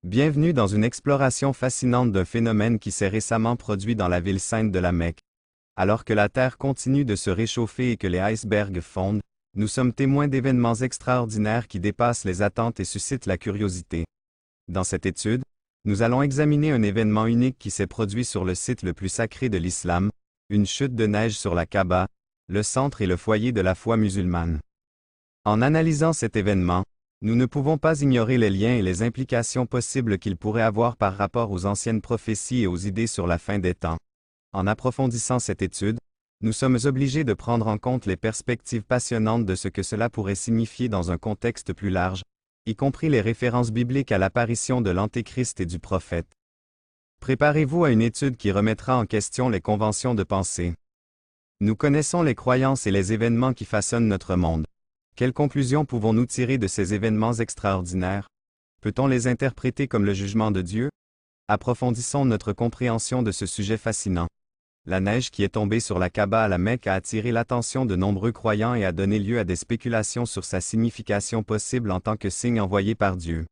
Bienvenue dans une exploration fascinante d'un phénomène qui s'est récemment produit dans la ville sainte de la Mecque. Alors que la Terre continue de se réchauffer et que les icebergs fondent, nous sommes témoins d'événements extraordinaires qui dépassent les attentes et suscitent la curiosité. Dans cette étude, nous allons examiner un événement unique qui s'est produit sur le site le plus sacré de l'islam, une chute de neige sur la Kaaba, le centre et le foyer de la foi musulmane. En analysant cet événement, nous ne pouvons pas ignorer les liens et les implications possibles qu'il pourrait avoir par rapport aux anciennes prophéties et aux idées sur la fin des temps. En approfondissant cette étude, nous sommes obligés de prendre en compte les perspectives passionnantes de ce que cela pourrait signifier dans un contexte plus large, y compris les références bibliques à l'apparition de l'Antéchrist et du prophète. Préparez-vous à une étude qui remettra en question les conventions de pensée. Nous connaissons les croyances et les événements qui façonnent notre monde. Quelles conclusions pouvons-nous tirer de ces événements extraordinaires? Peut-on les interpréter comme le jugement de Dieu? Approfondissons notre compréhension de ce sujet fascinant. La neige qui est tombée sur la Kaaba à la Mecque a attiré l'attention de nombreux croyants et a donné lieu à des spéculations sur sa signification possible en tant que signe envoyé par Dieu.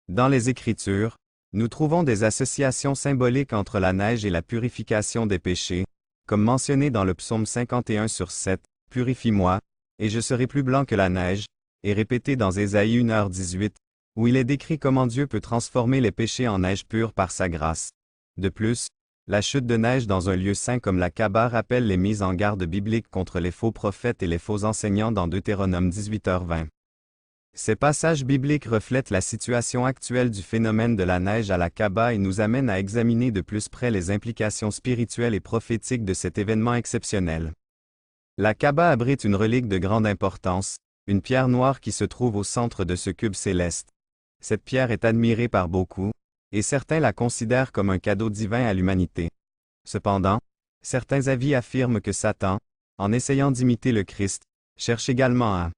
Dans les Écritures, nous trouvons des associations symboliques entre la neige et la purification des péchés, comme mentionné dans le psaume 51/7, « Purifie-moi, et je serai plus blanc que la neige », et répété dans Ésaïe 1:18, où il est décrit comment Dieu peut transformer les péchés en neige pure par sa grâce. De plus, la chute de neige dans un lieu saint comme la Kaaba rappelle les mises en garde bibliques contre les faux prophètes et les faux enseignants dans Deutéronome 18:20. Ces passages bibliques reflètent la situation actuelle du phénomène de la neige à la Kaaba et nous amènent à examiner de plus près les implications spirituelles et prophétiques de cet événement exceptionnel. La Kaaba abrite une relique de grande importance, une pierre noire qui se trouve au centre de ce cube céleste. Cette pierre est admirée par beaucoup, et certains la considèrent comme un cadeau divin à l'humanité. Cependant, certains avis affirment que Satan, en essayant d'imiter le Christ, cherche également à.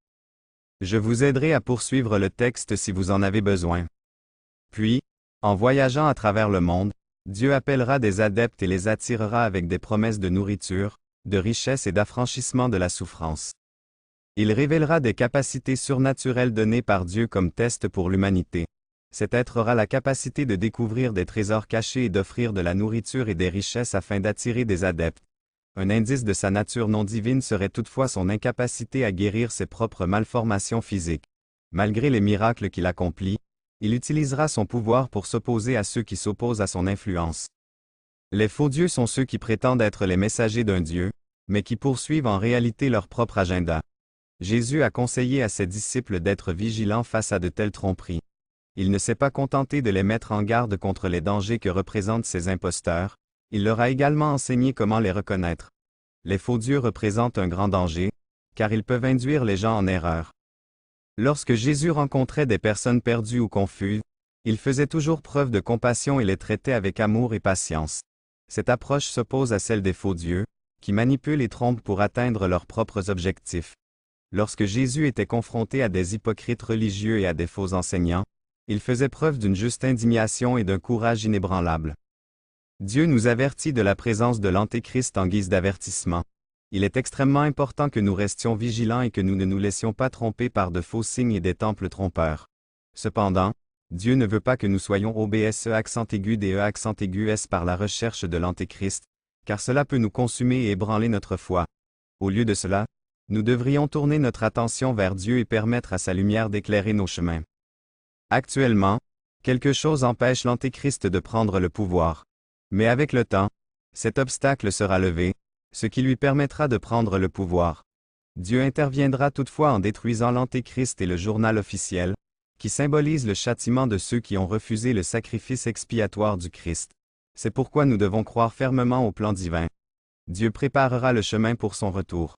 Je vous aiderai à poursuivre le texte si vous en avez besoin. Puis, en voyageant à travers le monde, Dieu appellera des adeptes et les attirera avec des promesses de nourriture, de richesse et d'affranchissement de la souffrance. Il révélera des capacités surnaturelles données par Dieu comme test pour l'humanité. Cet être aura la capacité de découvrir des trésors cachés et d'offrir de la nourriture et des richesses afin d'attirer des adeptes. Un indice de sa nature non divine serait toutefois son incapacité à guérir ses propres malformations physiques. Malgré les miracles qu'il accomplit, il utilisera son pouvoir pour s'opposer à ceux qui s'opposent à son influence. Les faux dieux sont ceux qui prétendent être les messagers d'un Dieu, mais qui poursuivent en réalité leur propre agenda. Jésus a conseillé à ses disciples d'être vigilants face à de telles tromperies. Il ne s'est pas contenté de les mettre en garde contre les dangers que représentent ces imposteurs, il leur a également enseigné comment les reconnaître. Les faux dieux représentent un grand danger, car ils peuvent induire les gens en erreur. Lorsque Jésus rencontrait des personnes perdues ou confuses, il faisait toujours preuve de compassion et les traitait avec amour et patience. Cette approche s'oppose à celle des faux dieux, qui manipulent et trompent pour atteindre leurs propres objectifs. Lorsque Jésus était confronté à des hypocrites religieux et à des faux enseignants, il faisait preuve d'une juste indignation et d'un courage inébranlable. Dieu nous avertit de la présence de l'Antéchrist en guise d'avertissement. Il est extrêmement important que nous restions vigilants et que nous ne nous laissions pas tromper par de faux signes et des temples trompeurs. Cependant, Dieu ne veut pas que nous soyons obs accent aigu des accent aigu s par la recherche de l'Antéchrist, car cela peut nous consumer et ébranler notre foi. Au lieu de cela, nous devrions tourner notre attention vers Dieu et permettre à sa lumière d'éclairer nos chemins. Actuellement, quelque chose empêche l'Antéchrist de prendre le pouvoir. Mais avec le temps, cet obstacle sera levé, ce qui lui permettra de prendre le pouvoir. Dieu interviendra toutefois en détruisant l'Antéchrist et le journal officiel, qui symbolise le châtiment de ceux qui ont refusé le sacrifice expiatoire du Christ. C'est pourquoi nous devons croire fermement au plan divin. Dieu préparera le chemin pour son retour.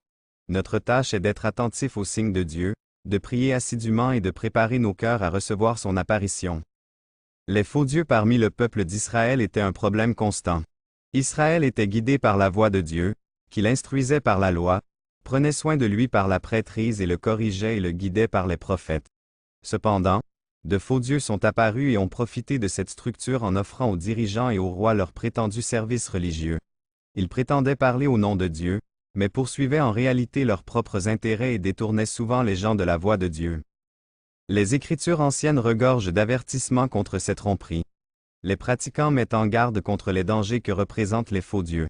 Notre tâche est d'être attentifs aux signes de Dieu, de prier assidûment et de préparer nos cœurs à recevoir son apparition. Les faux dieux parmi le peuple d'Israël étaient un problème constant. Israël était guidé par la voix de Dieu, qui l'instruisait par la loi, prenait soin de lui par la prêtrise et le corrigeait et le guidait par les prophètes. Cependant, de faux dieux sont apparus et ont profité de cette structure en offrant aux dirigeants et aux rois leur prétendu service religieux. Ils prétendaient parler au nom de Dieu, mais poursuivaient en réalité leurs propres intérêts et détournaient souvent les gens de la voie de Dieu. Les Écritures anciennes regorgent d'avertissements contre ces tromperies. Les pratiquants mettent en garde contre les dangers que représentent les faux dieux.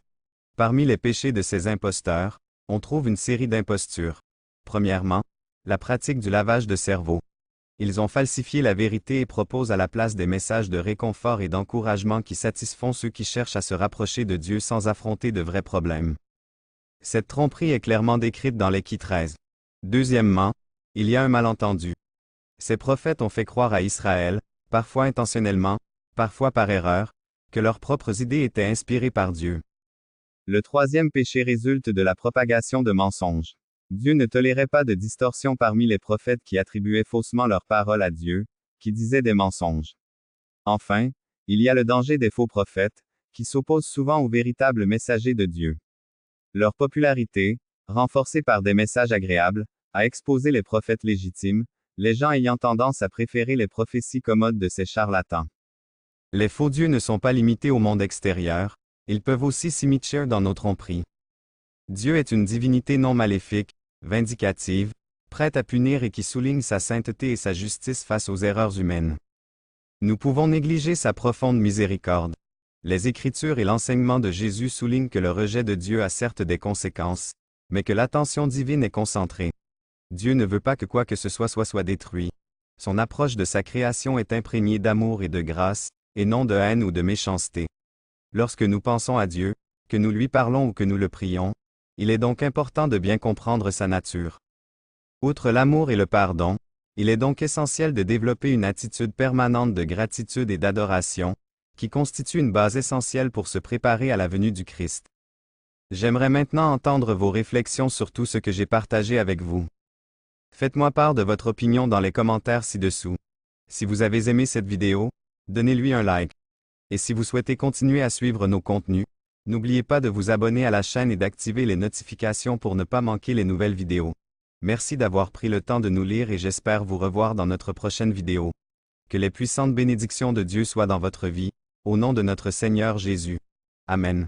Parmi les péchés de ces imposteurs, on trouve une série d'impostures. Premièrement, la pratique du lavage de cerveau. Ils ont falsifié la vérité et proposent à la place des messages de réconfort et d'encouragement qui satisfont ceux qui cherchent à se rapprocher de Dieu sans affronter de vrais problèmes. Cette tromperie est clairement décrite dans l'Équit 13. Deuxièmement, il y a un malentendu. Ces prophètes ont fait croire à Israël, parfois intentionnellement, parfois par erreur, que leurs propres idées étaient inspirées par Dieu. Le troisième péché résulte de la propagation de mensonges. Dieu ne tolérait pas de distorsion parmi les prophètes qui attribuaient faussement leurs paroles à Dieu, qui disaient des mensonges. Enfin, il y a le danger des faux prophètes, qui s'opposent souvent aux véritables messagers de Dieu. Leur popularité, renforcée par des messages agréables, a exposé les prophètes légitimes, les gens ayant tendance à préférer les prophéties commodes de ces charlatans. Les faux dieux ne sont pas limités au monde extérieur, ils peuvent aussi s'immiscer dans nos tromperies. Dieu est une divinité non maléfique, vindicative, prête à punir et qui souligne sa sainteté et sa justice face aux erreurs humaines. Nous pouvons négliger sa profonde miséricorde. Les Écritures et l'enseignement de Jésus soulignent que le rejet de Dieu a certes des conséquences, mais que l'attention divine est concentrée. Dieu ne veut pas que quoi que ce soit détruit. Son approche de sa création est imprégnée d'amour et de grâce, et non de haine ou de méchanceté. Lorsque nous pensons à Dieu, que nous lui parlons ou que nous le prions, il est donc important de bien comprendre sa nature. Outre l'amour et le pardon, il est donc essentiel de développer une attitude permanente de gratitude et d'adoration, qui constitue une base essentielle pour se préparer à la venue du Christ. J'aimerais maintenant entendre vos réflexions sur tout ce que j'ai partagé avec vous. Faites-moi part de votre opinion dans les commentaires ci-dessous. Si vous avez aimé cette vidéo, donnez-lui un like. Et si vous souhaitez continuer à suivre nos contenus, n'oubliez pas de vous abonner à la chaîne et d'activer les notifications pour ne pas manquer les nouvelles vidéos. Merci d'avoir pris le temps de nous lire et j'espère vous revoir dans notre prochaine vidéo. Que les puissantes bénédictions de Dieu soient dans votre vie, au nom de notre Seigneur Jésus. Amen.